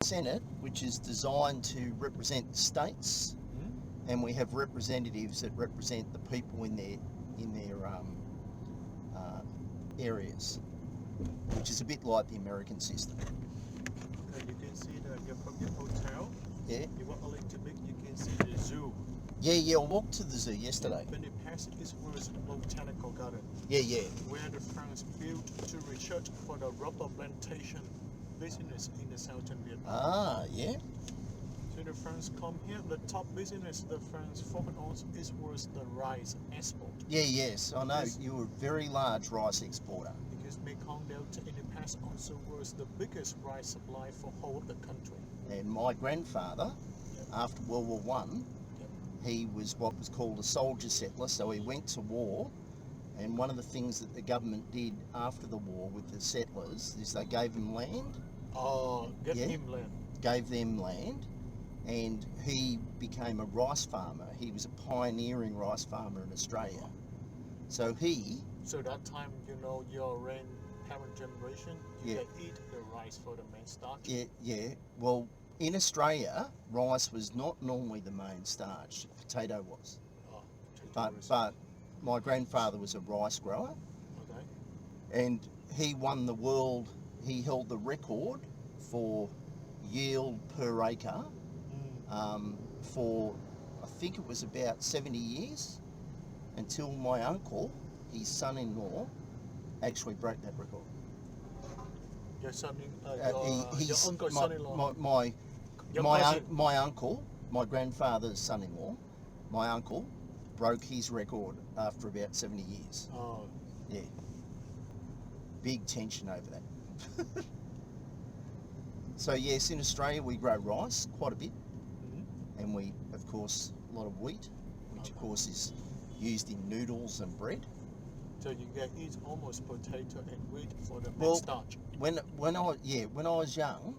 Senate, which is designed to represent the states, and we have representatives that represent the people in their areas, which is a bit like the American system. You can see from your hotel. Yeah. You walk a little bit, you can see the zoo. Yeah, I walked to the zoo yesterday. When you pass eastwards botanical garden. Yeah. Where the France built to research for the rubber plantation business in the southern Vietnam. Ah, yeah. So the France come here, the top business the France focus on is the rice export. Yes, I know. You're a very large rice exporter. Because Mekong Delta in the past also was the biggest rice supply for whole of the country. And my grandfather, after World War One, he was what was called a soldier settler, so he went to war, and one of the things that the government did after the war with the settlers is they gave them land. Gave them land, and he became a rice farmer. He was a pioneering rice farmer in Australia. So that time, your grandparent generation, you can eat the rice for the main starch. Yeah. Well, in Australia, rice was not normally the main starch. Potato was. But my grandfather was a rice grower. Okay. And he won the world. He held the record for yield per acre for, I think it was about 70 years, until my uncle, his son-in-law, actually broke that record. Your uncle's son-in-law. My uncle, my grandfather's son-in-law, my uncle broke his record after about 70 years. Oh. Yeah. Big tension over that. So yes, in Australia we grow rice quite a bit, and we, of course, a lot of wheat, which of course is used in noodles and bread. So you can eat almost potato and wheat for the main starch. When I was young,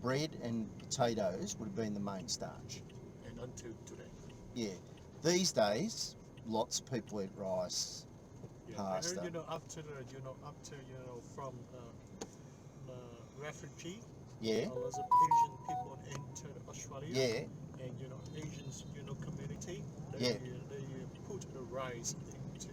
bread and potatoes would have been the main starch. And until today. Yeah. These days, lots of people eat rice, pasta. I heard, from refugee. Yeah. Lots of Asian people entered Australia. Yeah. And Asians, community. Yeah. They put the rice into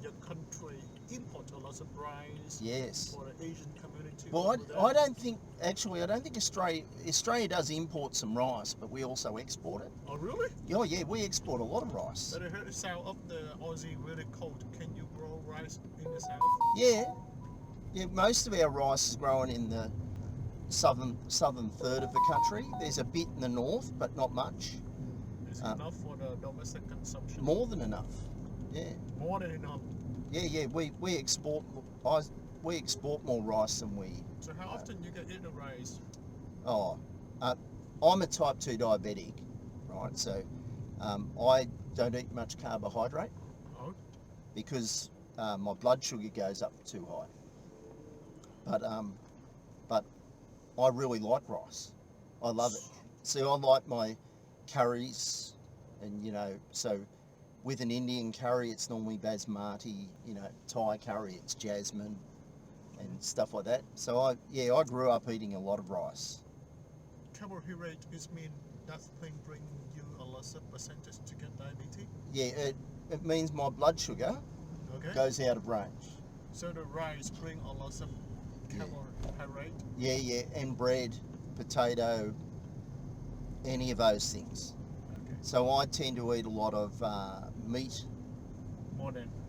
your country, import a lot of rice. Yes. For the Asian community. Well, I don't think Australia does import some rice, but we also export it. Oh, really? Oh, yeah, we export a lot of rice. But I heard the south of the Aussie really cold. Can you grow rice in the south? Yeah, most of our rice is grown in the southern third of the country. There's a bit in the north, but not much. Is it enough for the domestic consumption? More than enough. Yeah. More than enough. Yeah. We export more rice than we. So how often you can eat the rice? I'm a type 2 diabetic, right? So I don't eat much carbohydrate because my blood sugar goes up too high. But I really like rice. I love it. See, I like my curries, and so with an Indian curry, it's normally basmati. Thai curry, it's jasmine and stuff like that. So I grew up eating a lot of rice. Carbohydrate mean that thing bring you a lot of percentage to get diabetes? Yeah, it means my blood sugar goes out of range. So the rice bring a lot of carbohydrate? Yeah, and bread, potato, any of those things. Okay. So I tend to eat a lot of meat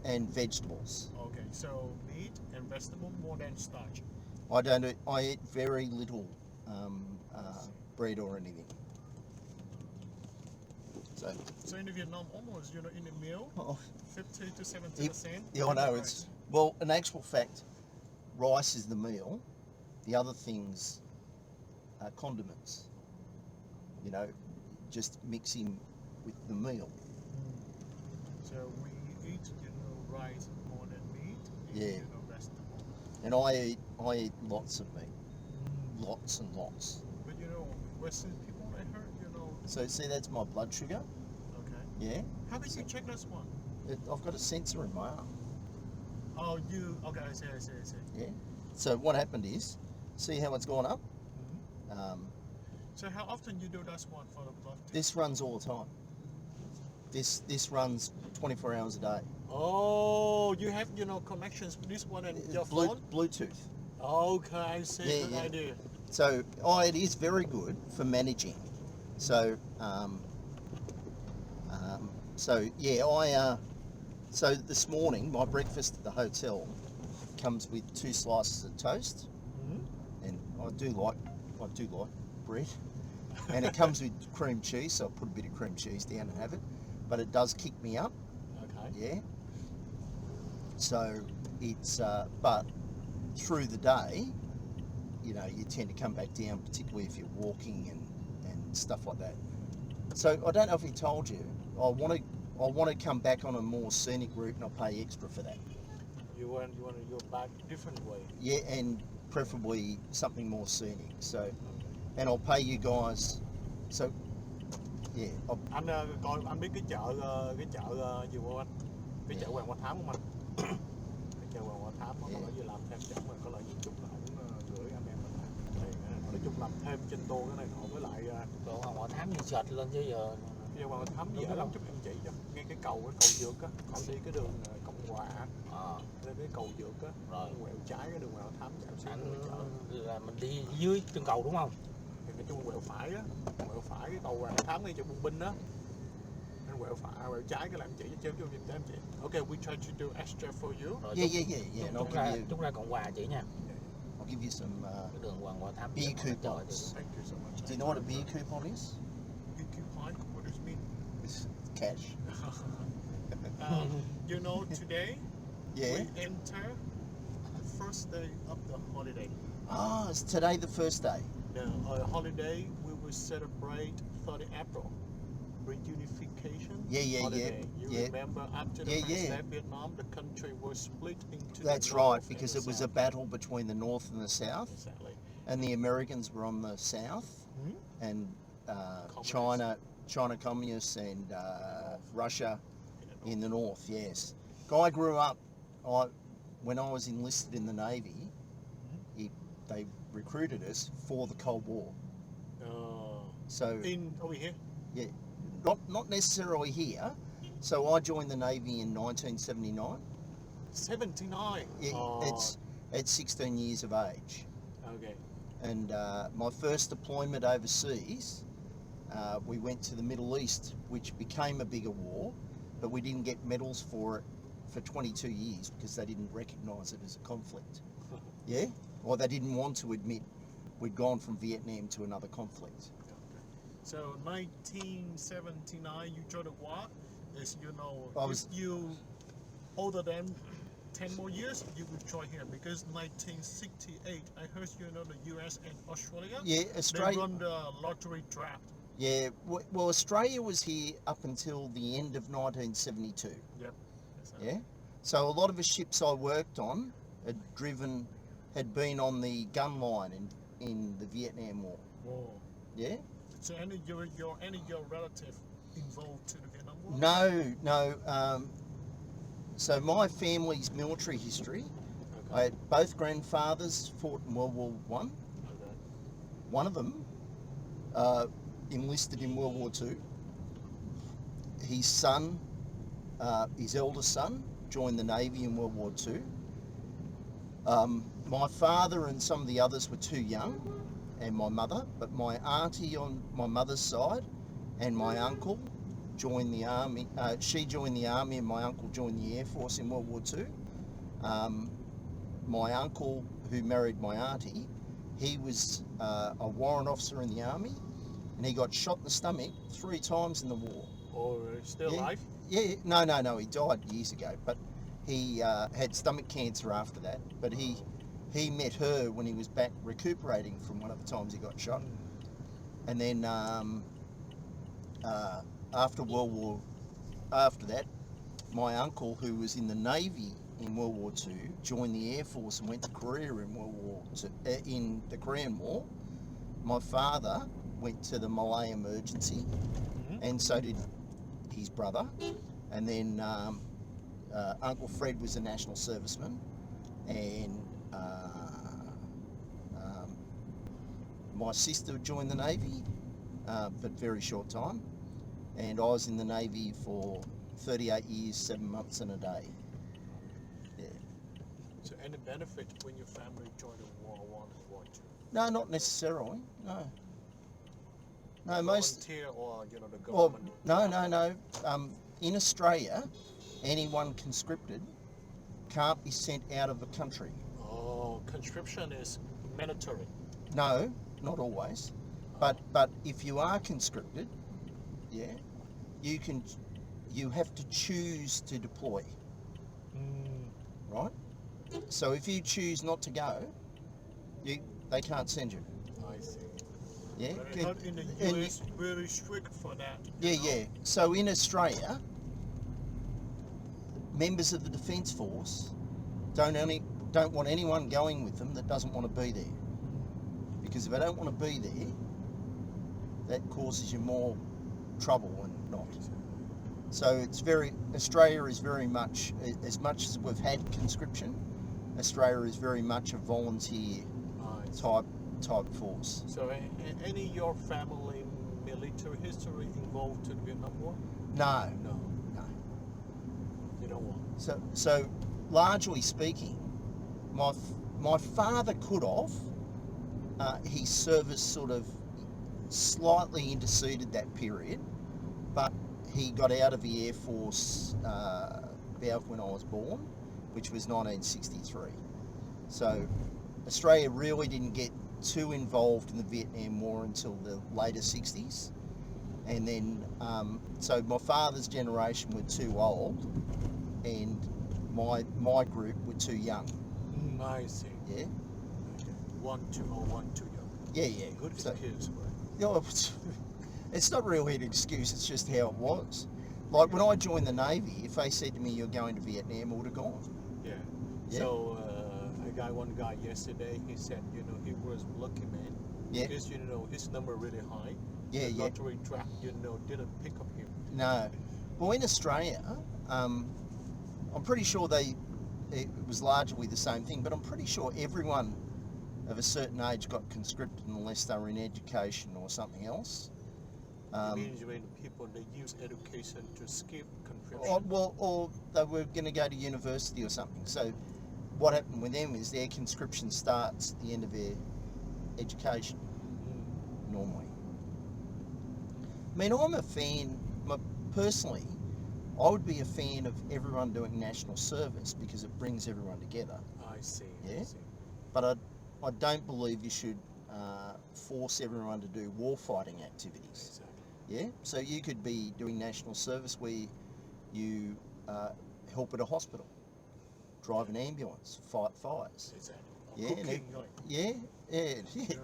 and vegetables. Okay, so meat and vegetable more than starch. I eat very little bread or anything. So in Vietnam, almost in a meal, 50 to 70%. Yeah, I know. In actual fact, rice is the meal. The other things are condiments. Just mixing with the meal. So we eat, rice more than meat. Yeah. Vegetable. And I eat lots of meat, lots and lots. But Western people, I heard, So see, that's my blood sugar. Okay. Yeah. How did you check this one? I've got a sensor in my arm. Oh, okay, I see. Yeah. So what happened is, See how it's gone up? Mhm. So how often you do that one for the blood test? This runs all the time. This runs 24 hours a day. Oh, you have connections this one and your phone? Bluetooth. Okay, I see. Yeah, Good yeah. idea. So it is very good for managing. So so this morning my breakfast at the hotel comes with 2 slices of toast, Mhm. and I do like bread, and it comes with cream cheese. So I put a bit of cream cheese down and have it, but it does kick me up. Okay. Yeah. So it's but through the day, you tend to come back down, particularly if you're walking and stuff like that. So I don't know if he told you, I want to come back on a more scenic route, and I'll pay extra for that. You want to go back different way. Yeah, and preferably something more scenic. So, and I'll pay you guys. So, yeah, Anh coi anh biết cái chợ gì không anh? Cái chợ Hoàng Hoa Thám không anh? Cái chợ Hoàng Hoa Thám có lợi gì làm thêm chẳng mà có lợi gì chút là ổng gửi anh em mình thì nói chung làm thêm trên tour cái này nọ với lại Đồ Hoàng Hoa Thám như sệt lên chứ giờ. cái Hoàng Hoa Thám dễ lắm, chút em chỉ cho ngay cái cầu vượt á, còn đi cái đường Cộng Hòa lên cái cầu vượt á, Rồi. quẹo trái cái đường Hoàng Hoa Thám chạy xuống Anh cái chợ. là mình đi dưới chân cầu đúng không? Thì nói chung quẹo phải cái cầu Hoàng Hoa Thám ngay chỗ Bùng Binh á. Anh quẹo trái cái làm chỉ cho em chỉ. Okay, we try to do extra for you. Rồi, yeah. And Chúc ra Cộng Hòa chỉ nha. I'll give you some Cái đường Hoàng Hoa Thám. beer Trời, coupons. Thank you so much. Do you know what a beer coupon is? Beer coupon? What does it mean? It's cash. You know, today Yeah. we enter the first day of the holiday. Ah, is today the first day? The holiday we will celebrate 30 April. Reunification Yeah. holiday. You Yeah. remember after the first day of Vietnam, the country was split into That's the north right, and because the it was a south. battle between the North and the South, Exactly. and the Americans were on the South, Hmm? and Communists. China communists, and Russia in the North. Yes, Guy grew up. When I was enlisted in the Navy, they recruited us for the Cold War. So Over here? yeah, not necessarily here. So I joined the Navy in 1979. 79. It's 16 years of age. Okay. And my first deployment overseas, we went to the Middle East, which became a bigger war, but we didn't get medals for it for 22 years because they didn't recognise it as a conflict. Yeah? Or they didn't want to admit we'd gone from Vietnam to another conflict. So 1979, you joined the war. Is if you older than 10 more years, you would join here because 1968, I heard the US and Australia. Yeah, They Australia. run the lottery draft. Yeah, well, Australia was here up until the end of 1972. Yep. Yeah, so a lot of the ships I worked on had been on the gun line in the Vietnam War. Whoa. Yeah. So any of your relative involved to the Vietnam War? No. So my family's military history. Okay. I had both grandfathers fought in World War One. Okay. One of them enlisted in World War Two. His son, his eldest son, joined the Navy in World War Two. My father and some of the others were too young, and my mother, but my auntie on my mother's side and my uncle joined the army. She joined the army, and my uncle joined the Air Force in World War Two. My uncle, who married my auntie, he was a warrant officer in the army, and he got shot in the stomach 3 times in the war. Or still Yeah. alive? Yeah, no, he died years ago, but he had stomach cancer after that. But he met her when he was back recuperating from one of the times he got shot. And then after that, my uncle, who was in the Navy in World War II, joined the Air Force and went to Korea in in the Korean War. My father went to the Malay Emergency, and so did his brother. And then Uncle Fred was a national serviceman, and my sister joined the Navy, but very short time, and I was in the Navy for 38 years, 7 months and a day. Yeah. So any benefit when your family joined World War I and War II? No, not necessarily. No. No, Volunteer or the Well, government? no. In Australia, anyone conscripted can't be sent out of the country. Oh, conscription is mandatory. No, not always. But if you are conscripted, yeah, you have to choose to deploy, right? So if you choose not to go, they can't send you. I see. Yeah. But I thought in the US, very strict for that. Yeah. So in Australia, members of the Defence Force don't want anyone going with them that doesn't want to be there. Because if they don't want to be there, that causes you more trouble and not. So Australia is very much as as we've had conscription, Australia is very much a volunteer type force. So any your family military history involved in the Vietnam War? No. You don't want. So largely speaking, my father could have. His service sort of slightly interceded that period, but he got out of the Air Force about when I was born, which was 1963. So Australia really didn't get too involved in the Vietnam War until the later 60s. And then, so my father's generation were too old, and my group were too young. I see. Yeah. Okay. 1 too old, 1 too young. Yeah. Good excuse, right? Yeah, it's not really an excuse, it's just how it was. Like when I joined the Navy, if they said to me, you're going to Vietnam, I would have gone. Yeah. Yeah. So I got one guy yesterday, he said, he was lucky man. Yeah. Because, his number really high. Yeah, the yeah. lottery track, didn't pick up him. No. Well, in Australia, I'm pretty sure it was largely the same thing, but I'm pretty sure everyone of a certain age got conscripted unless they were in education or something else. It means when people, they use education to skip conscription. Or they were going to go to university or something. So what happened with them is their conscription starts at the end of their education, normally. I mean, I'm a fan, personally, I would be a fan of everyone doing national service because it brings everyone together. I see. Yeah. I see. But I don't believe you should force everyone to do war fighting activities. Exactly. Yeah. So you could be doing national service where you help at a hospital, drive an ambulance, fight fires. Exactly. Yeah. Cooking, like. Yeah.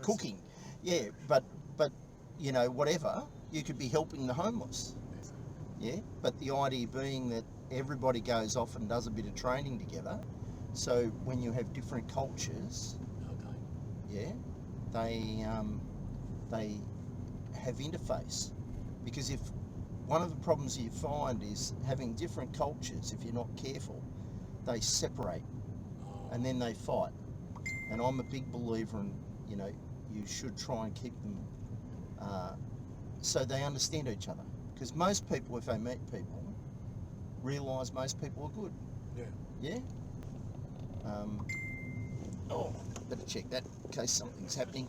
Cooking. Yeah. But whatever, you could be helping the homeless. Yeah. But the idea being that everybody goes off and does a bit of training together. So when you have different cultures, Okay. yeah, they have interface. Because if one of the problems you find is having different cultures, if you're not careful, they separate and then they fight. And I'm a big believer in, you should try and keep them so they understand each other. Because most people, if they meet people, realise most people are good. Yeah. Yeah? Better check that in case something's happening.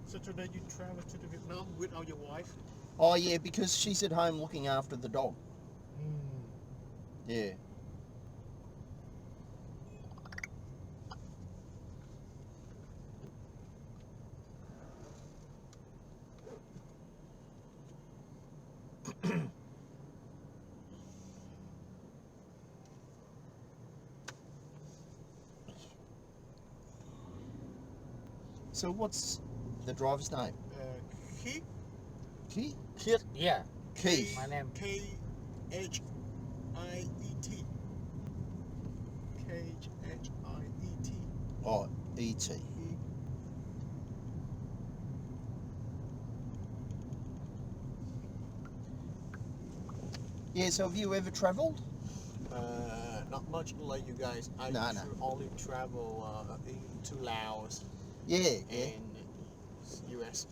So today you travel to the Vietnam without your wife? Oh yeah, because she's at home looking after the dog. Yeah. So what's the driver's name? Keith. Keith? Kid, yeah. Keith. My name. Khiet. Khiet. Oh, E.T. Yeah, so have you ever travelled? Not much like you guys. I No. only travel into Laos Yeah, yeah. And US.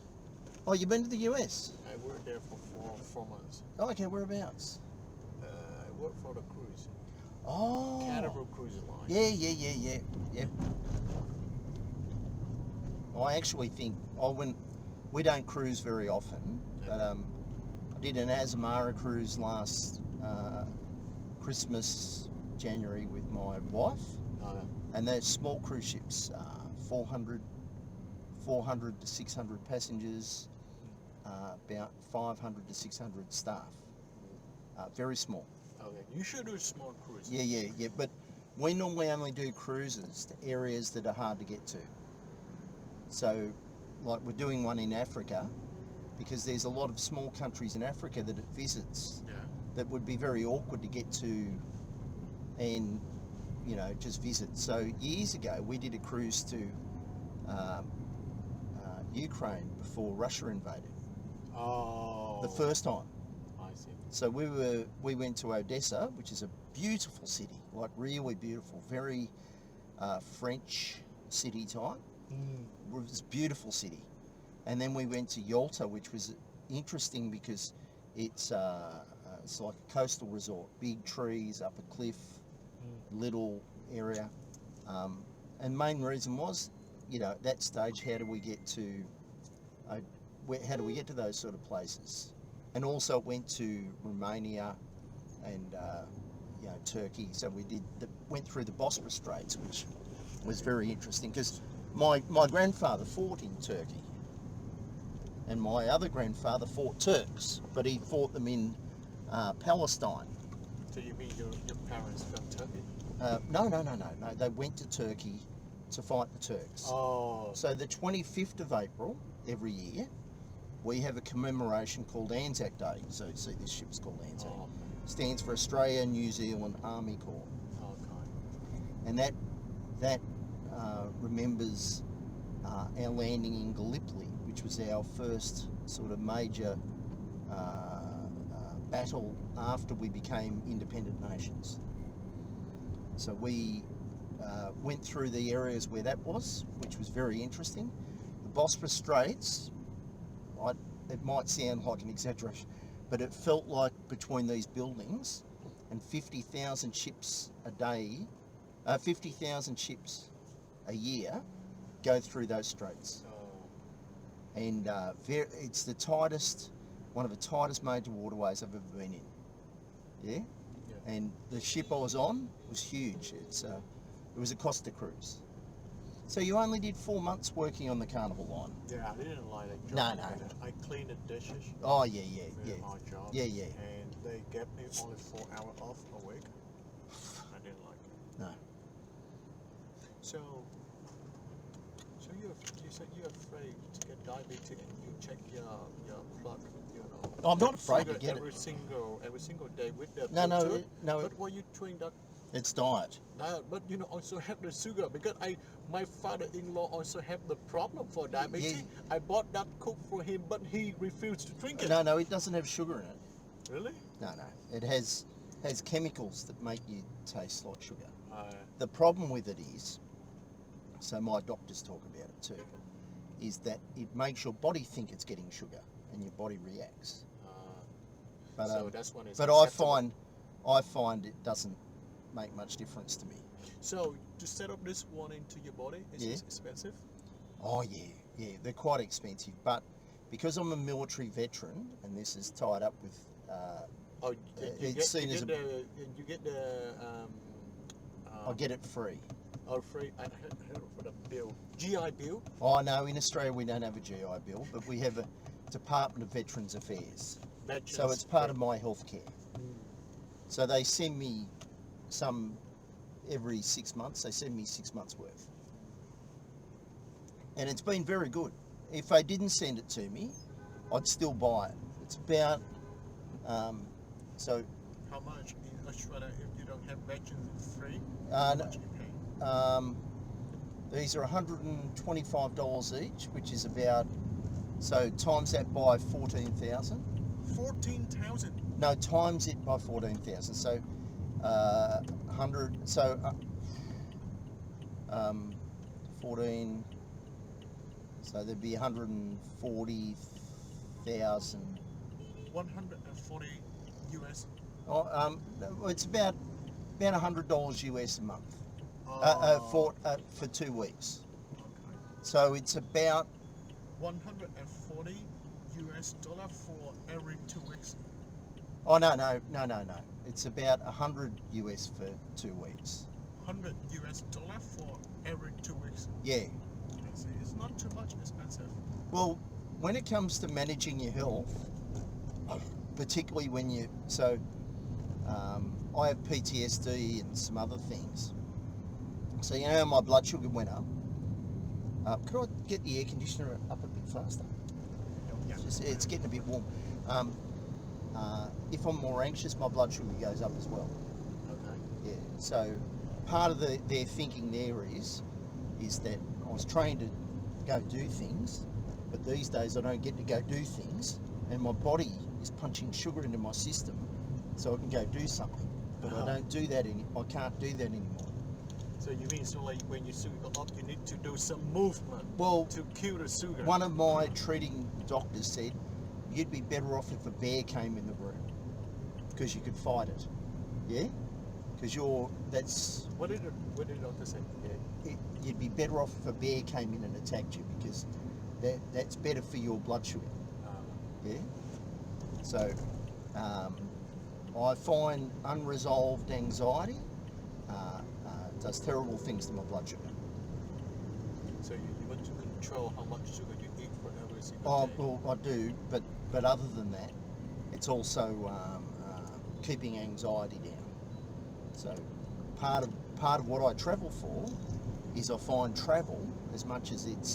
Oh, you've been to the US? I worked there for four months. Oh, okay, whereabouts? I worked for the cruise. Oh. Carnival Cruise Line. Yeah. Yep. I actually think we don't cruise very often, but I did an Azamara cruise last Christmas, January with my wife, and they're small cruise ships, 400 to 600 passengers, about 500 to 600 staff, very small. Okay, you should do a small cruise. Yeah, but we normally only do cruises to areas that are hard to get to. So, like we're doing one in Africa, because there's a lot of small countries in Africa that it visits that would be very awkward to get to and, just visit. So years ago, we did a cruise to Ukraine before Russia invaded. Oh. The first time. I see. So we went to Odessa, which is a beautiful city, like really beautiful, very French city type. It was a beautiful city. And then we went to Yalta, which was interesting because it's like a coastal resort, big trees up a cliff, little area. And main reason was, at that stage, how do we get to those sort of places? And also went to Romania and Turkey. So we went through the Bosphorus Straits, which was very interesting because my grandfather fought in Turkey, and my other grandfather fought Turks, but he fought them in Palestine. So you mean your parents from Turkey? No. They went to Turkey to fight the Turks. Oh. So the 25th of April every year, we have a commemoration called Anzac Day. So you see, this ship's called Anzac. Oh. Stands for Australia New Zealand Army Corps. Okay. And that remembers our landing in Gallipoli, which was our first sort of major battle after we became independent nations. So we went through the areas where that was, which was very interesting. The Bosphorus Straits, it might sound like an exaggeration, but it felt like between these buildings and 50,000 ships a day, 50,000 ships a year go through those straits. Oh. And it's the tightest, one of the tightest major waterways I've ever been in. Yeah? And the ship I was on was huge. It was a Costa cruise. So you only did 4 months working on the Carnival line? Yeah, I didn't like that job. No. I cleaned the dishes. Oh, yeah. Very hard job. Yeah. And they gave me only 4 hours off a week. I didn't like it. No. So you said you're afraid to get diabetic and you check your blood, I'm not afraid to sugar get every single day with the No. But were you doing that? It's diet. No, but also have the sugar because my father-in-law also have the problem for diabetes. Yeah. I bought that Coke for him, but he refused to drink it. No, it doesn't have sugar in it. Really? No. It has chemicals that make you taste like sugar. The problem with it is, so my doctors talk about it too, is that it makes your body think it's getting sugar and your body reacts. But, so that's when it's but acceptable. I find it doesn't make much difference to me. So to set up this one into your body, is it expensive? Oh yeah, they're quite expensive. But because I'm a military veteran and this is tied up with, you get the I get it free. Oh, free. I heard for the bill. GI Bill. Oh no, in Australia we don't have a GI Bill, but we have a Department of Veterans Affairs. So it's part of my healthcare. So they send me some every 6 months. They send me 6 months worth, and it's been very good. If they didn't send it to me, I'd still buy it. It's about so. How much in Australia if you don't have veterans free? How much you pay? These are $125 each, which is about, so times that by 14,000. 14,000. No, times it by 14,000. So 100. So 14. So there'd be 140,000. 140 US. Oh, it's about $100 US a month for 2 weeks. Okay. So it's about 140 US dollar for every 2 weeks. oh no. It's about 100 US for 2 weeks. 100 US dollar for every 2 weeks. Yeah. I see. It's not too much expensive. Well, when it comes to managing your health, particularly when I have PTSD and some other things. So you know my blood sugar went up. Could I get the air conditioner up a bit faster? Yeah. It's getting a bit warm. If I'm more anxious, my blood sugar goes up as well. Okay. Yeah. So part of their thinking there is that I was trained to go do things, but these days I don't get to go do things, and my body is punching sugar into my system so I can go do something. But I don't do that I can't do that anymore. So you mean so like when your sugar go up, you need to do some movement to kill the sugar? One of my treating doctors said you'd be better off if a bear came in the room because you could fight it. Yeah? Because that's... What did the doctor say? You'd be better off if a bear came in and attacked you because that's better for your blood sugar. Yeah? So I find unresolved anxiety does terrible things to my blood sugar. So you want to control how much sugar you eat for every single day? Well, I do, but other than that, it's also keeping anxiety down. So part of what I travel for is I find travel, as much as it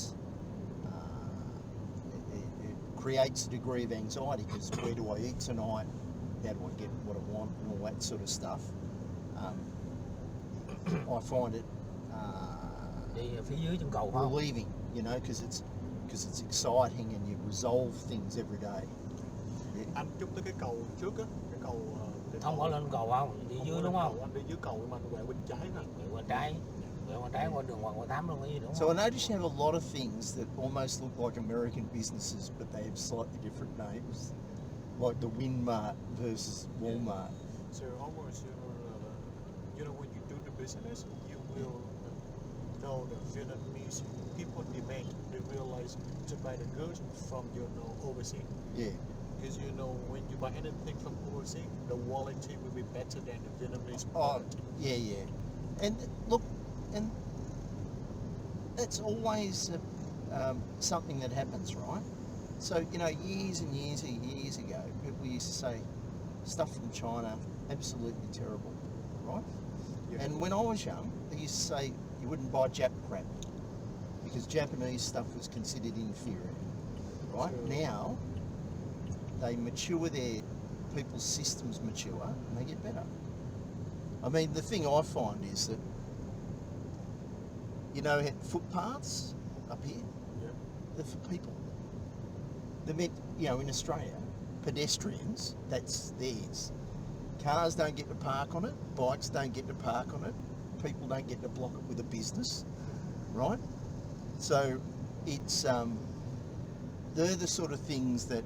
creates a degree of anxiety, because where do I eat tonight? How do I get what I want and all that sort of stuff? I find it Đi ở phía dưới chân cầu không? relieving, because it's exciting and you resolve things every day. Yeah. Anh chúc tới cái cầu trước á, cái cầu Không có lên cầu không? Đi không dưới có đúng lên không? cầu, anh đi dưới cầu mà anh quẹo bên trái nè. Quẹo qua trái qua đường Hoàng Hoa Thám luôn cái gì đúng So không? I notice you have a lot of things that almost look like American businesses, but they have slightly different names, like the Winmart versus Walmart. So almost when you do the business, you will know the Vietnamese people demand. They realize to buy the goods from overseas. Yeah. Because when you buy anything from overseas, the quality will be better than the Vietnamese Oh, product. yeah. And look, and that's always something that happens, right? So, years and years ago, people used to say, stuff from China, absolutely terrible, right? Yeah. And when I was young, they used to say you wouldn't buy Jap crap because Japanese stuff was considered inferior, right? Sure. Now, they mature people's systems mature and they get better. I mean, the thing I find is that, footpaths up here, Yeah. they're for people. They're meant, in Australia, pedestrians, that's theirs. Cars don't get to park on it, bikes don't get to park on it, people don't get to block it with a business, right? So it's, they're the sort of things that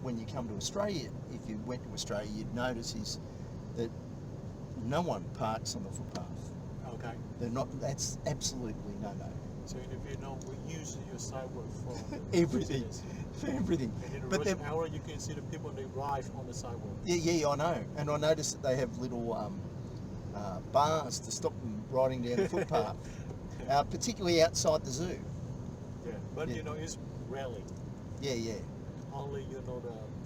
when you come to Australia, if you went to Australia, you'd notice is that no one parks on the footpath. Okay. That's absolutely no. So if we use your sidewalk for Everything. business. For everything. And in But rush they're- hour, you can see the people they drive on the sidewalk. Yeah, I know. And I noticed that they have little bars to stop them riding down the footpath, particularly outside the zoo. Yeah. But Yeah. it's rarely. Yeah. Only the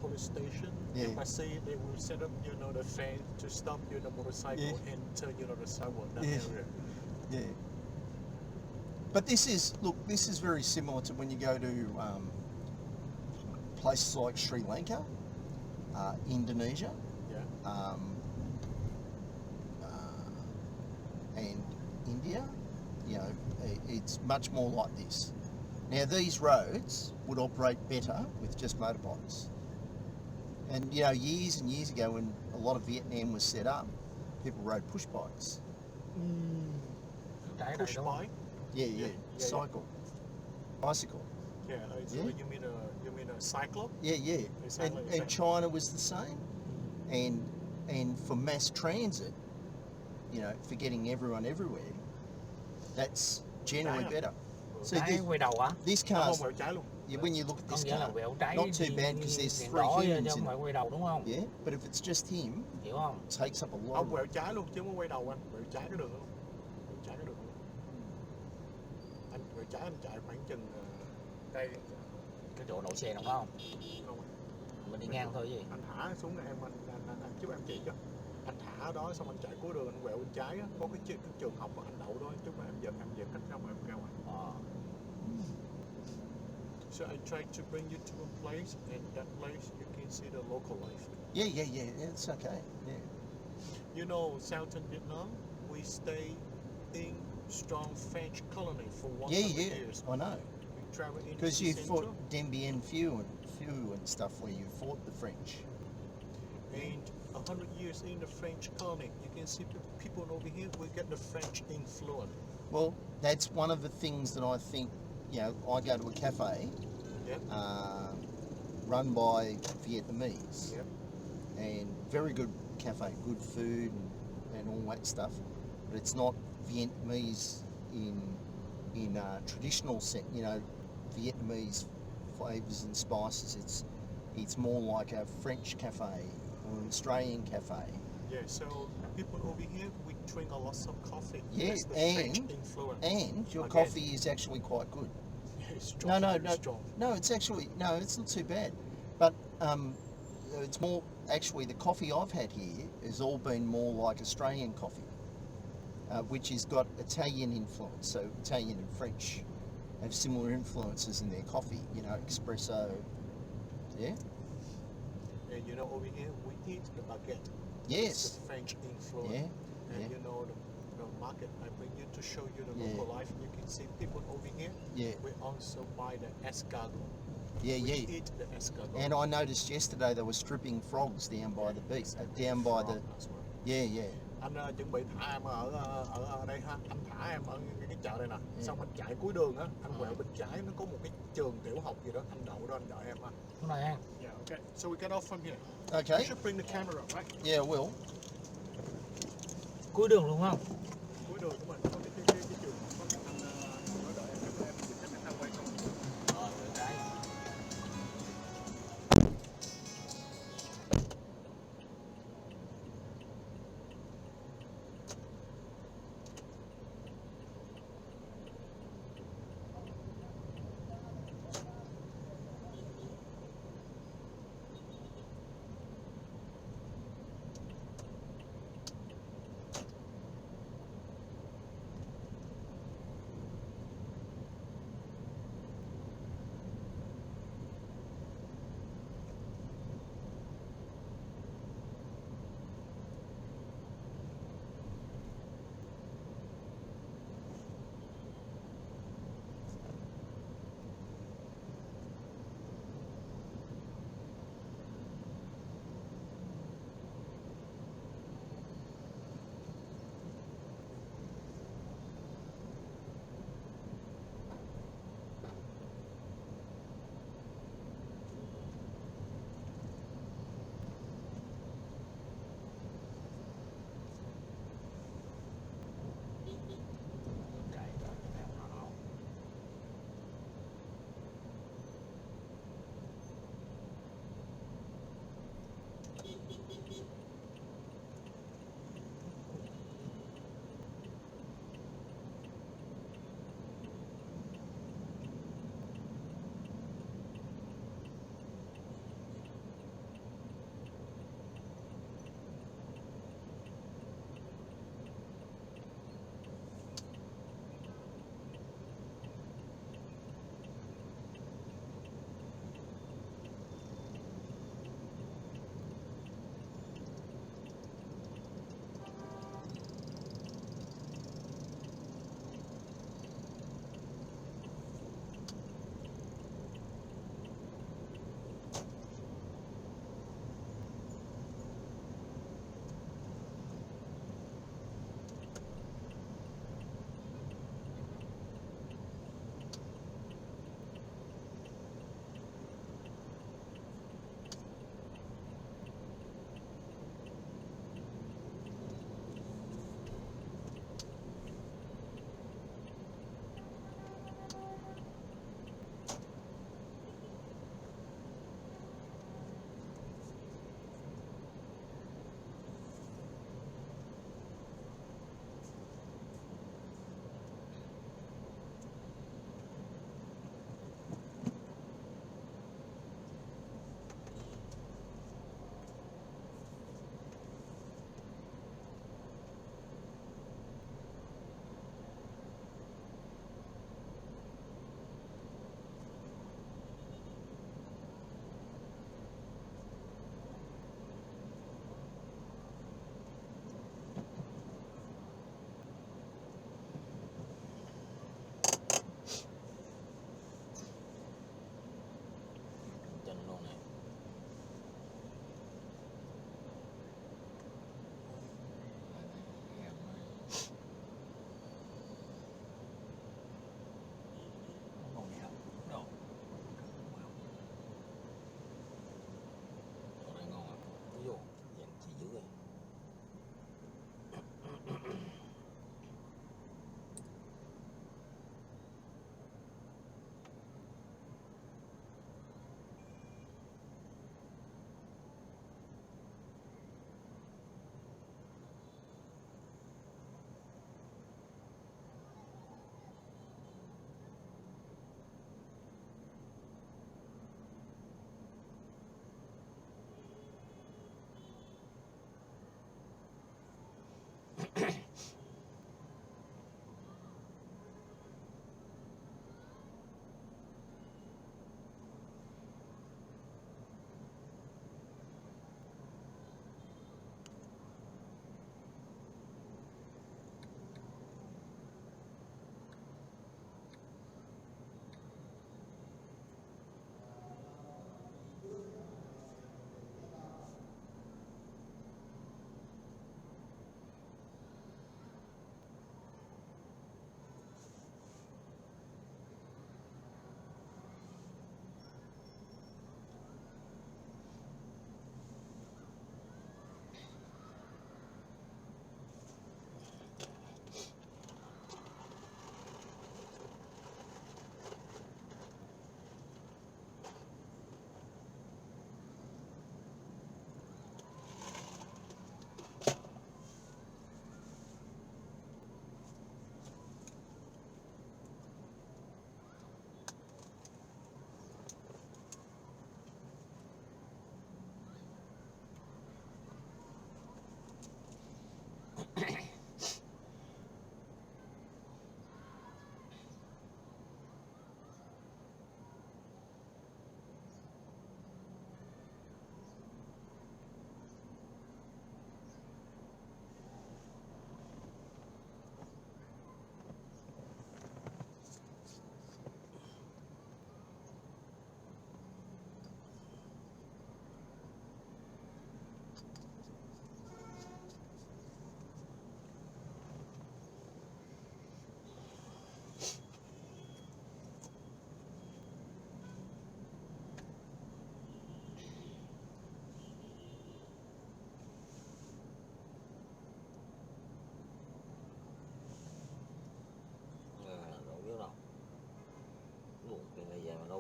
police station, Yeah. embassy, they will set up the fence to stop the motorcycle Yeah. and turn the sidewalk that Yeah. area. Yeah. But this is very similar to when you go to places like Sri Lanka, Indonesia, Yeah. And India. It's much more like this. Now these roads would operate better with just motorbikes. And years and years ago, when a lot of Vietnam was set up, people rode push bikes. Trái đây Push đúng không? bike. Yeah, Yeah. cycle. bicycle. Yeah, so Yeah. you mean a cyclo? Yeah. Exactly. And China was the same. And for mass transit, you know, for getting everyone everywhere, that's generally better. So Trái quay đầu á. this Không, car's, quẹo trái luôn. when you look at Có this nghĩa là car, quẹo trái not too bad because there's đèn 3 đỏ chứ humans không in phải it. quay đầu đúng không? Yeah, but if it's just him, Hiểu không? it takes up a lot Không, of quẹo trái luôn chứ không có quay đầu anh. Quẹo trái cái đường luôn. Quẹo trái cái đường luôn. Anh quẹo trái anh chạy khoảng chừng đây. Cái chỗ đậu xe nào không? Không. Mình đi ngang thôi gì? Anh thả xuống em anh giúp em chỉ cho. Anh thả ở đó xong anh chạy cuối đường anh quẹo bên trái á, có cái trường học mà anh đậu đó, chút mà em giật cách xong em ra ngoài. So I tried to bring you to a place, and that place you can see the local life. Yeah, it's okay. Yeah. You know, southern Vietnam, we stay in strong French colony for 100 years. I know. We travel into Because the you central, fought Dien Bien Phu and stuff where you fought the French. and 100 years in the French colony, you can see people over here, we get the French influence. Well, that's one of the things that I think, you know, I go to a cafe Yep. run by Vietnamese. Yep. And very good cafe, good food and all that stuff. But it's not Vietnamese in traditional sense, you know, Vietnamese flavours and spices. It's more like a French cafe or an Australian cafe. Yeah, so people over here, we drink a lot of coffee. Yeah, That's the French and- influence. And your Again. coffee is actually quite good. It's strong, No, very strong. No, it's actually, no, it's not too bad. But it's more, actually the coffee I've had here has all been more like Australian coffee, which has got Italian influence. So Italian and French have similar influences in their coffee, you know, espresso. Yeah? And you know, over here, we eat the baguette. Yes. It's the French influence. Yeah. And yeah. you know, the market, I bring you to show you the Yeah. local life. You can see people over here. Yeah. We also buy the escargot. Yeah, We yeah. eat the escargot. And I noticed yesterday they were stripping frogs down by the beach, down by the, Frog as well. yeah. Anh chuẩn bị thả em ở đây ha, anh thả em ở cái chợ đây nè, Yeah. xong anh chạy cuối đường á, anh quẹo bên trái nó có một cái trường tiểu học gì đó, anh đậu đó anh đợi em ha. Cái này ha. Yeah, okay. So we get off from here. You Okay. should bring the camera, right? Yeah, well. Cuối đường luôn không? Cuối đường của mình có cái trường, có cái anh nó đợi em dịch cái thang quay không? Trái.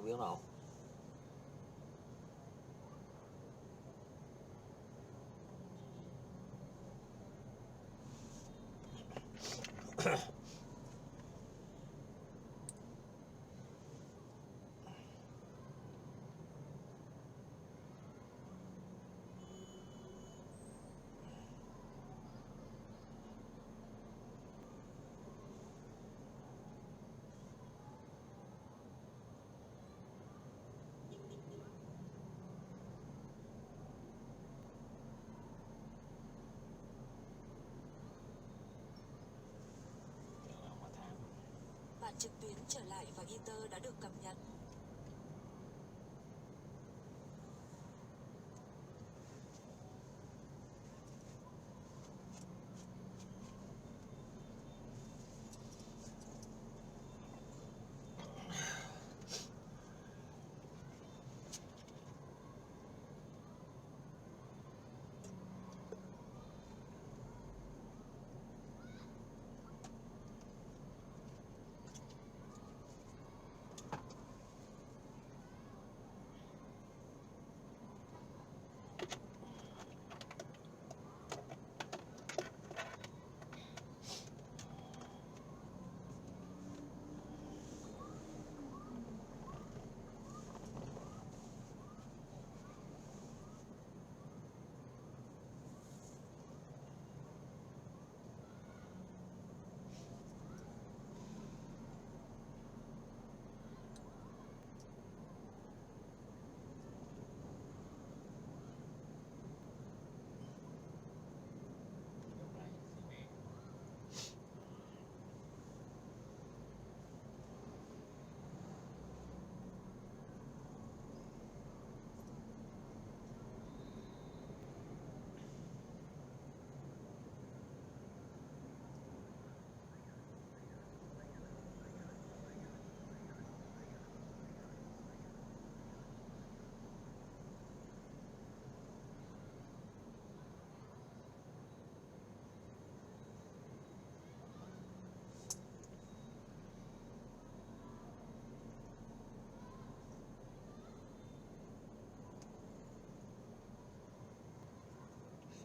biết nào. Bản trực tuyến trở lại và Ether đã được cập nhật.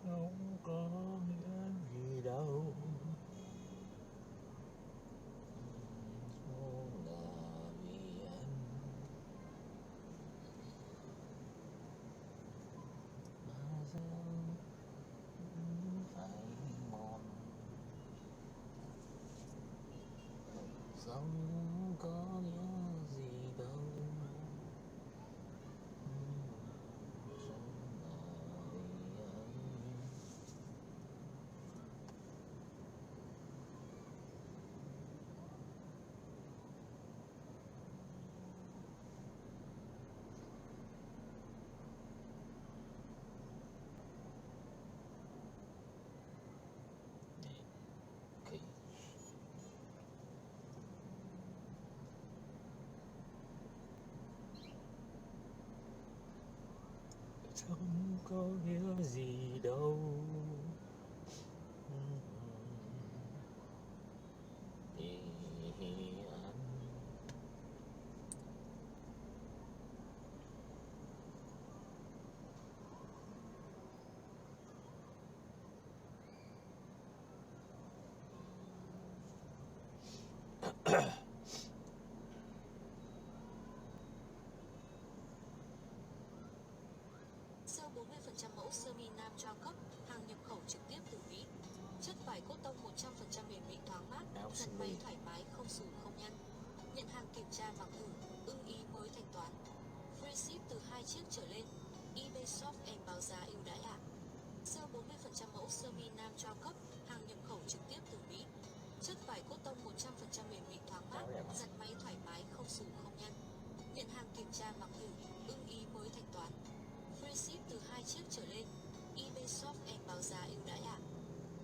Không có nghĩa gì đâu. Không là vì em mà giờ phải mòn. Sống có nghĩa gì đâu. Kỳ. Không có nghĩa gì đâu. Thì anh Sale 40% mẫu sơ mi nam cho cấp, hàng nhập khẩu trực tiếp từ Mỹ. Chất vải cốt tông 100% bền bỉ thoáng mát, áo giặt sơ máy mi. thoải mái không xù không nhăn. Nhận hàng kiểm tra mặc thử, ưng ý mới thanh toán. Free ship từ 2 chiếc trở lên. eBay Shop em báo giá ưu đãi ạ. Sale 40% mẫu sơ mi nam cho cấp, hàng nhập khẩu trực tiếp từ Mỹ. Chất vải cốt tông 100% bền bỉ thoáng mát, giặt máy thoải mái không xù không nhăn. Nhận hàng kiểm tra mặc thử, ưng ý mới thanh toán. Free ship từ 2 chiếc trở lên. eBay Shop em báo giá ưu đãi ạ.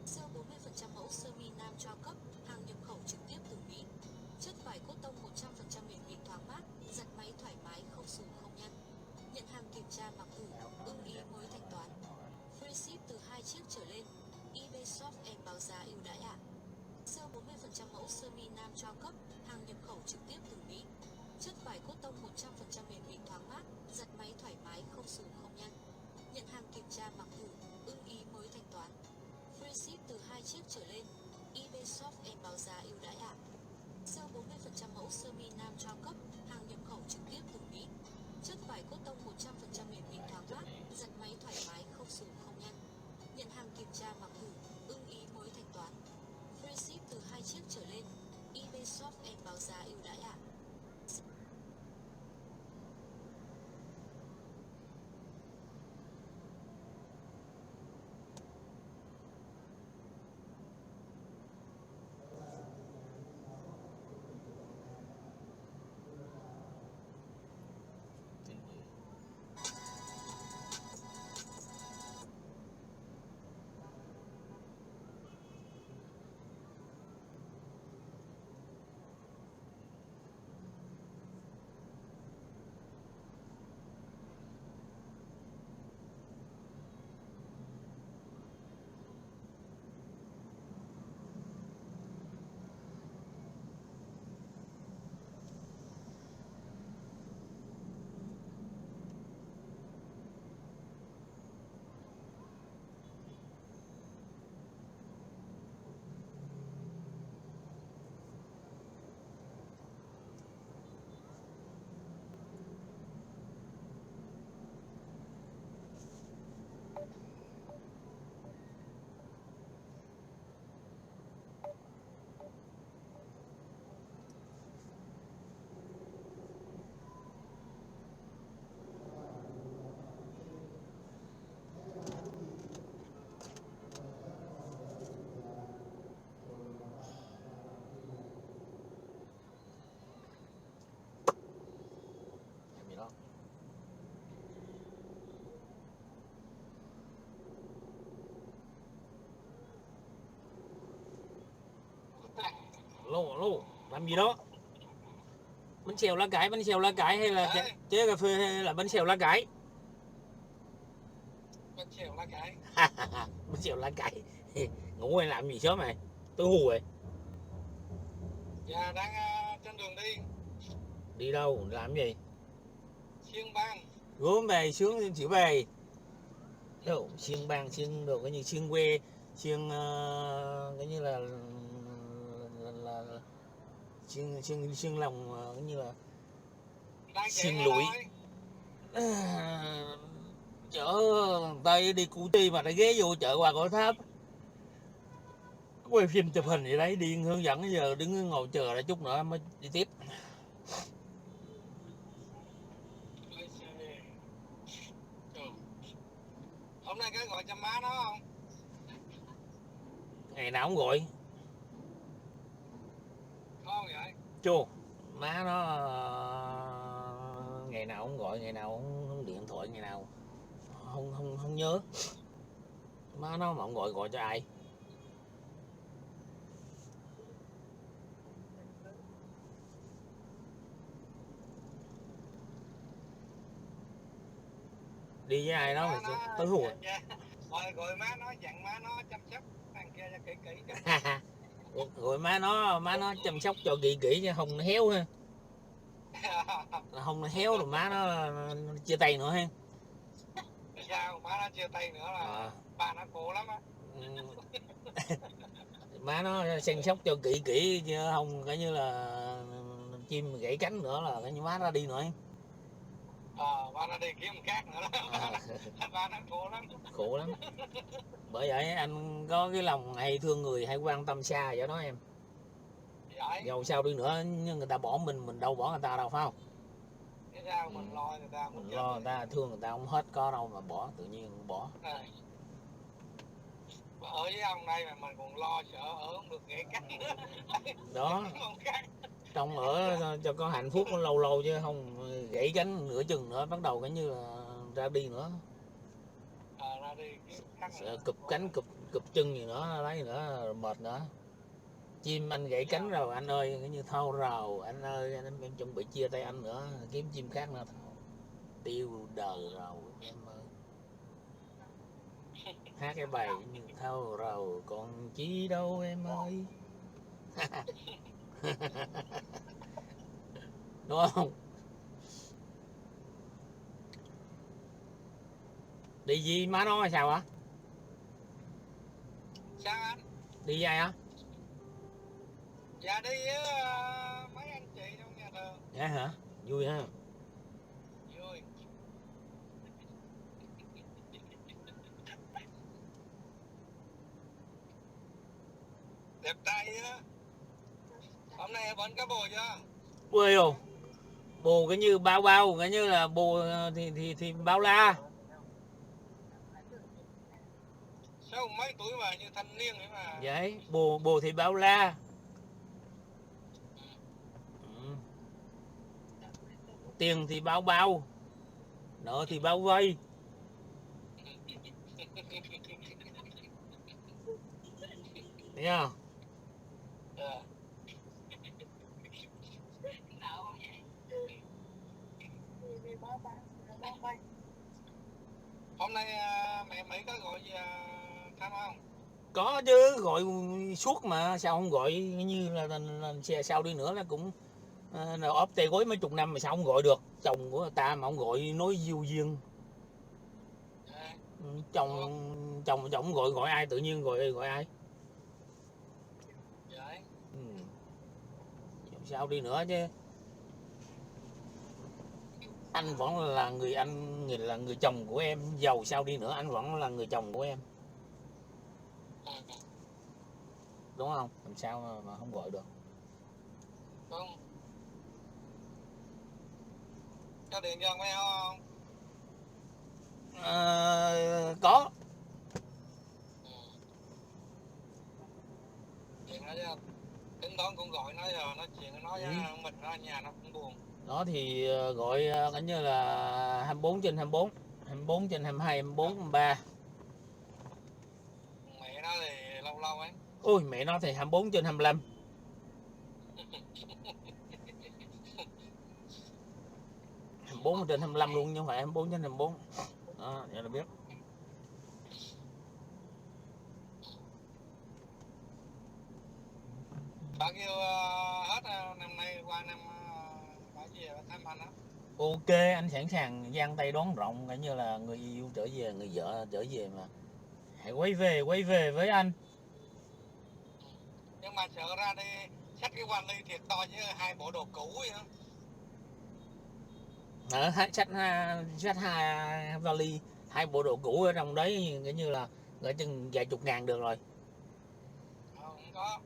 Sale 40% mẫu sơ mi nam cho cấp, hàng nhập khẩu trực tiếp từ Mỹ. Chất vải cốt tông 100% bền bỉ thoáng mát, giặt máy thoải mái không xù không nhăn. Nhận hàng kiểm tra mặc thử, ưng ý mới thanh toán. Free ship từ 2 chiếc trở lên. eBay Shop em báo giá ưu đãi ạ. Sale 40% mẫu sơ mi nam cho cấp, hàng nhập khẩu trực tiếp từ Mỹ. Chất vải cốt tông 100% bền bỉ thoáng mát, giặt máy thoải mái, không xù không nhăn. Nhận hàng kiểm tra mặc thử, ưng ý mới thanh toán. Free ship từ 2 chiếc trở lên. eBay Shop em báo giá ưu đãi ạ. Sale 40% mẫu sơ mi nam cao cấp, hàng nhập khẩu trực tiếp từ Mỹ. Chất vải cốt tông 100% bền bỉ thoáng mát, giặt máy thoải mái, không xù không nhăn. Nhận hàng kiểm tra mặc thử, ưng ý mới thanh toán. Free ship từ 2 chiếc trở lên. eBay Shop em báo giá ưu đãi ạ. Alo, làm gì đó? Bánh xèo lá cải hay là chế cà phê hay là bánh xèo lá cải? Bánh xèo lá cải. Bánh xèo lá cải. Ngủ hay làm gì sớm này? Tôi hù rồi. Dạ đang trên đường đi. Đi đâu? Làm gì? Xiên bang. Gốm về sướng chịu về. Đâu, xiên bang xiên đồ cái như xiên quê, xiên cái như là xiên lòng cái như là xiên lụi. Chở tay đi Củ Chi mà lại ghé vô chợ Hòa Gò Tháp quay phim chụp hình vậy đấy, đi hướng dẫn giờ đứng ngồi chờ lại chút nữa mới đi tiếp. Hôm nay có gọi cho má nó không? Ngày nào cũng gọi. Không vậy? Chô, má nó ngày nào cũng gọi, ngày nào cũng điện thoại, ngày nào không nhớ. Má nó mà không gọi cho ai? Đi với ai đó mà tới hùa. Gọi má nó dặn má nó chăm sóc thằng kia cho kỹ kỹ. Rồi má nó chăm sóc cho kỹ chứ không nó héo ha. Không nó héo rồi má nó chia tay nữa ha. Sao má nó chia tay nữa là bà nó khổ lắm á. Má nó chăm sóc cho kỹ chứ không coi như là chim gãy cánh nữa là coi như má nó đi nữa. Ba nó đi kiếm khác nữa đó. Ba nó khổ lắm. Khổ lắm. Bởi vậy anh có cái lòng hay thương người, hay quan tâm xa vậy đó em. Dầu sao đi nữa nhưng người ta bỏ mình đâu bỏ người ta đâu phải không? Thế sao mình lo người ta, mình lo người ta, thương người ta không hết có đâu mà bỏ, tự nhiên bỏ. Ở với ông đây mà mình còn lo sợ ở không được gãy cánh nữa. Đó. Trong ở cho có hạnh phúc lâu lâu chứ không gãy cánh nửa chừng nữa bắt đầu cái như là ra đi nữa. Ra đi sợ cụp cánh cụp chân gì nữa lấy nữa mệt nữa. Chim anh gãy cánh rồi anh ơi, cái như thâu rồi anh ơi, anh em chuẩn bị chia tay anh nữa, kiếm chim khác nữa tiêu đời rồi em ơi. Hát cái bài như thâu rồi còn chi đâu em ơi. đúng không? Đi gì má nó hay sao hả? Sao anh? Đi với ai á? Dạ đi với mấy anh chị trong nhà thờ. Dạ hả? Vui ha. Vui. Đẹp trai á. Hôm nay em vẫn có bồ chưa? Quê không? Bồ cái như bao bao, cái như là bồ thì bao la. Sao mấy tuổi mà như thanh niên ấy mà. Vậy, bồ thì bao la. Ừ. Tiền thì bao bao, nợ thì bao vây. Thấy không? Dạ. Hôm nay mẹ Mỹ có gọi gì thăm không? Có chứ, gọi suốt mà sao không gọi, như là sao đi nữa là cũng ốp tê gối mấy chục năm mà sao không gọi được. Chồng của ta mà không gọi nói diêu duyên. Dạ. Chồng không gọi ai, tự nhiên gọi ai. Dạ. Ừ. Sao đi nữa chứ, anh vẫn là người chồng của em, giàu sao đi nữa anh vẫn là người chồng của em, đúng không? Làm sao mà không gọi được. Đúng. Có điện cho mấy không? Có. Điện nó chứ. Tính toán cũng gọi nó giờ nói chuyện nói mình nó ở nhà nó cũng buồn. Đó thì gọi coi như là 24/24, 24/22, 24/23. Mẹ nó thì lâu lâu ấy. Ôi mẹ nó thì 24/25. 24/25 luôn chứ không phải 24/24. Đó, vậy là biết. Bao nhiêu hết năm nay qua năm phải về thăm anh á. Ok, anh sẵn sàng giang tay đón rộng, coi như là người yêu trở về, người vợ trở về mà. Hãy quay về với anh. Nhưng mà sợ ra đi xách cái vali thiệt to với 2 bộ đồ cũ vậy đó. Xách hai vali, 2 bộ đồ cũ ở trong đấy, coi như là gửi chừng vài chục ngàn được rồi. Không có.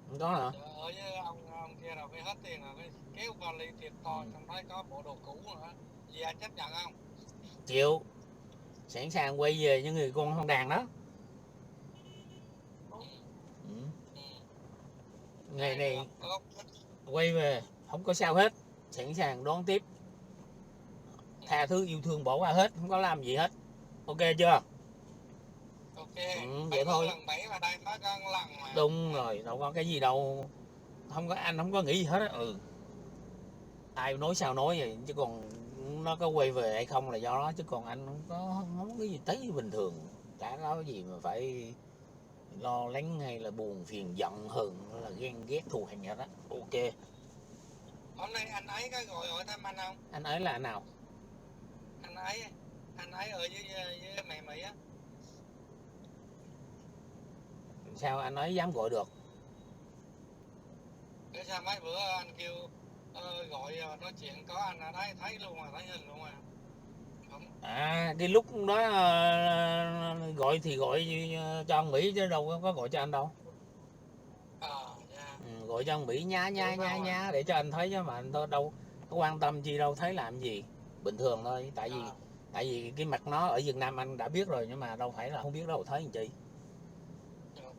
Không có hả? Ở với ông kia rồi phải hết tiền rồi phải kéo vali thiệt to, trong đấy có bộ đồ cũ nữa. Gì anh chấp nhận không? Chịu. Sẵn sàng quay về những người con không đàn đó. Ừ. Ngày này quay về không có sao hết, sẵn sàng đón tiếp, tha thứ yêu thương bỏ qua hết, không có làm gì hết. Ok chưa? Ok. Vậy thôi. Lần 7 mà đây mới có lần mà. Đúng rồi, đâu có cái gì đâu. Không có, anh không có nghĩ gì hết á. Ai nói sao nói vậy, chứ còn nó có quay về hay không là do đó, chứ còn anh không có cái gì thấy bình thường. Chả có gì mà phải lo lắng hay là buồn phiền giận hờn hay là ghen ghét thù hằn gì đó. Ok. Hôm nay anh ấy có gọi hỏi thăm anh không? Anh ấy là nào? Anh ấy ở với mẹ Mỹ á. Sao anh ấy dám gọi được? Cái sao mấy bữa anh kêu gọi nói chuyện có anh ở đấy thấy luôn mà, thấy hình luôn mà. Không. Cái lúc đó gọi thì gọi cho ông Mỹ chứ đâu có gọi cho anh đâu. Yeah. Gọi cho ông Mỹ nhá để cho anh thấy chứ mà anh đâu có quan tâm gì đâu, thấy làm gì, bình thường thôi. Tại vì cái mặt nó ở Việt Nam anh đã biết rồi, nhưng mà đâu phải là không biết đâu, thấy làm chi.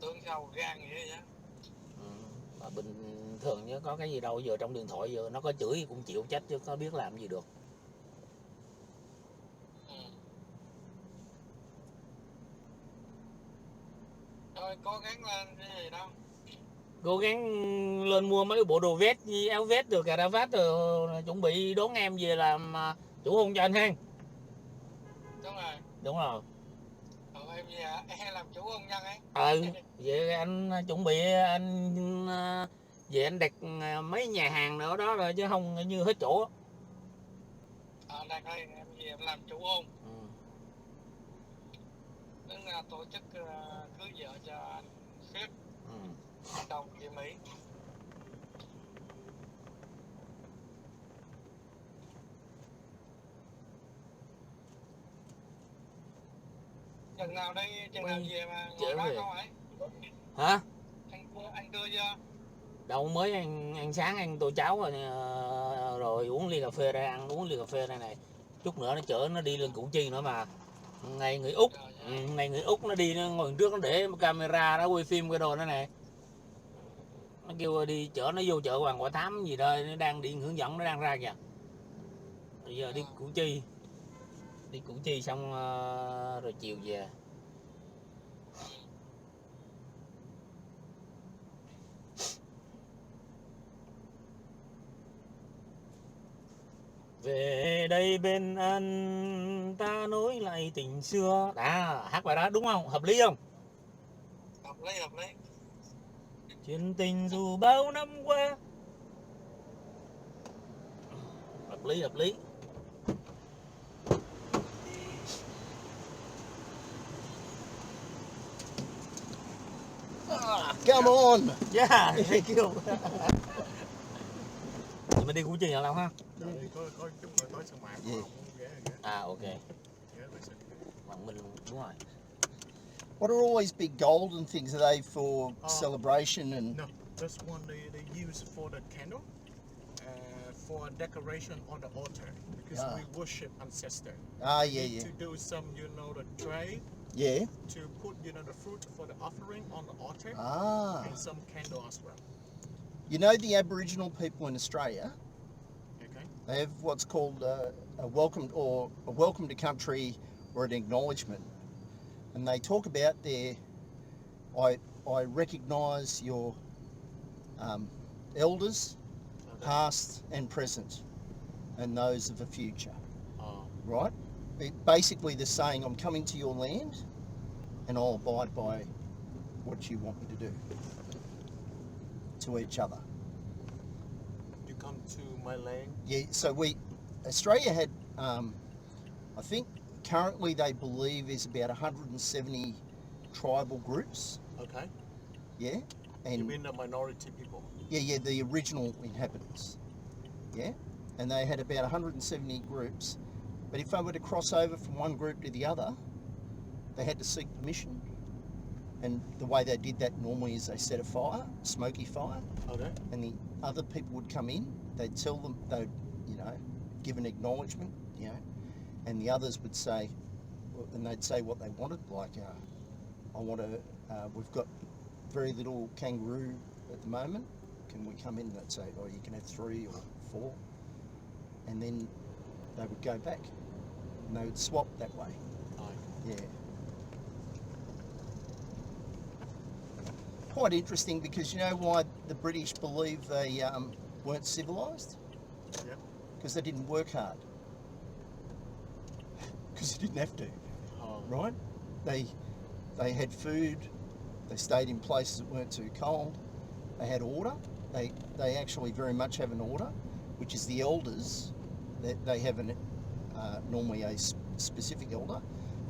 Tương sâu gan vậy á. Mà bình thường chứ có cái gì đâu, giờ trong điện thoại giờ nó có chửi cũng chịu trách chứ có biết làm gì được. Thôi cố gắng lên cái gì đâu. Cố gắng lên mua mấy bộ đồ vest, áo vest rồi cà vest rồi chuẩn bị đón em về làm chủ hôn cho anh ha. Đúng rồi. Đúng rồi. Em về em làm chủ hôn nhân ấy. Vậy anh chuẩn bị anh Về anh đặt mấy nhà hàng nữa đó rồi chứ không như hết chỗ. Đặt đây em về em làm chủ không? Ừ. Tức là tổ chức cưới vợ cho anh sếp, Ừ. anh Đồng chị Mỹ. Chừng nào đây, chừng nào về mà ngồi bác không ấy? Hả? Anh đưa chưa? Đâu mới ăn sáng ăn tô cháo rồi uống ly cà phê đây, ăn uống ly cà phê đây này. Chút nữa nó chở nó đi lên Củ Chi nữa mà. Ngày người Úc, ngày người Úc nó đi nó ngồi trước nó để camera nó quay phim cái đồ đó này. Nó kêu đi chở nó vô chợ Hoàng Quả Thám gì đó, nó đang đi hướng dẫn, nó đang ra kìa. Bây giờ đi Củ Chi. Đi Củ Chi xong rồi chiều về. Về đây bên anh ta nối lại tình xưa. Hát bài đó đúng không? Hợp lý không? Hợp lý, hợp lý. Chuyện tình dù bao năm qua. Hợp lý, hợp lý. Come on. Yeah, thank you. Mình đi Củ Chi là lâu ha? Có chút rồi tối sân mạng Yeah. Ok. Bạn Minh đúng rồi. What are all these big golden things? Are they for celebration and? No, this one they use for the candle, for decoration on the altar because we worship ancestor. Yeah, need yeah. to do some, the tray. Yeah. To put, the fruit for the offering on the altar. And some candle as well. You know the Aboriginal people in Australia? Okay. They have what's called a welcome to country or an acknowledgement, and they talk about their. I recognise your elders, past and present, and those of the future. Right? Basically, they're saying, I'm coming to your land, and I'll abide by what you want me to do to each other. You come to my land. Yeah. So Australia had, I think currently they believe there's about 170 tribal groups. Okay. Yeah. And you mean the minority people? Yeah, the original inhabitants. Yeah. And they had about 170 groups. But if they were to cross over from one group to the other, they had to seek permission. And the way they did that normally is they set a fire, smoky fire. Okay. And the other people would come in, they'd tell them, they'd, give an acknowledgement, and the others would say, and they'd say what they wanted, like, I want to, we've got very little kangaroo at the moment, can we come in? And they'd say, you can have 3 or 4. And then they would go back and they would swap that way. Yeah. Quite interesting because you know why the British believe they weren't civilised? Yeah. Because they didn't work hard. Because they didn't have to. Right? They had food, they stayed in places that weren't too cold, they had order. They actually very much have an order, which is the elders. They have normally a specific elder,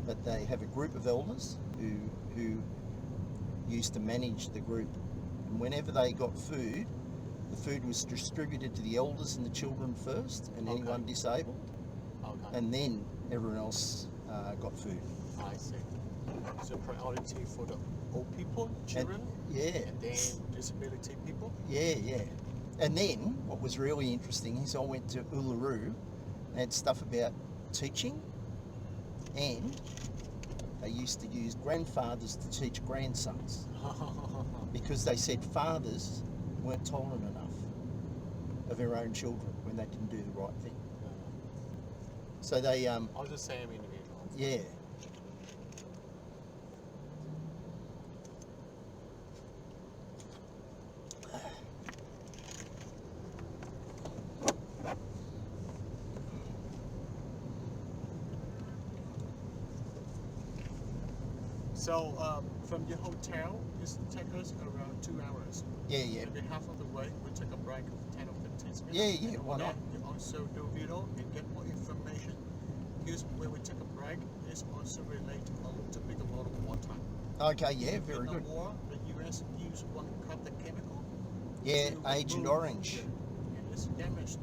but they have a group of elders who used to manage the group. And whenever they got food, the food was distributed to the elders and the children first, and anyone disabled. Okay. And then everyone else got food. I see. So priority for the old people, children, and then disability people. Yeah. And then what was really interesting is I went to Uluru. They had stuff about teaching, and they used to use grandfathers to teach grandsons because they said fathers weren't tolerant enough of their own children when they didn't do the right thing. So they all the same individuals. Yeah. So from your hotel, it takes us around 2 hours. Yeah. Maybe half of the way, we take a break of 10 or 15 minutes. Yeah, And why not? then you also do video and get more information. Because when we take a break, it's also related to make a lot of water. Okay, yeah, very In good. the war, the US used one called the chemical. Yeah, to Agent remove- Orange. yeah, and it's damaged.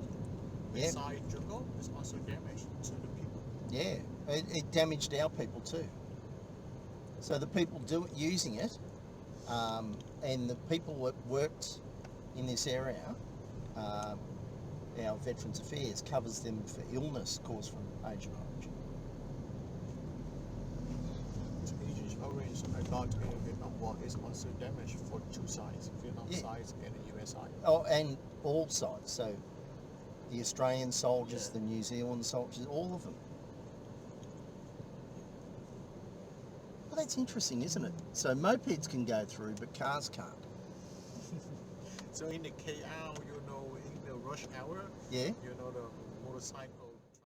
Yeah. Inside jungle, it's also damaged to the people. Yeah, it damaged our people too. So the people using it, and the people that worked in this area, our Veterans Affairs covers them for illness caused from Agent Orange. Agent Orange, I thought in Vietnam War is also damaged for two sides, Vietnam Yeah. side and the US side. Oh, and all sides. So the Australian soldiers, Yeah. the New Zealand soldiers, all of them. Well, that's interesting, isn't it? So mopeds can go through, but cars can't. So in the KL, in the rush hour, Yeah. the motorcycle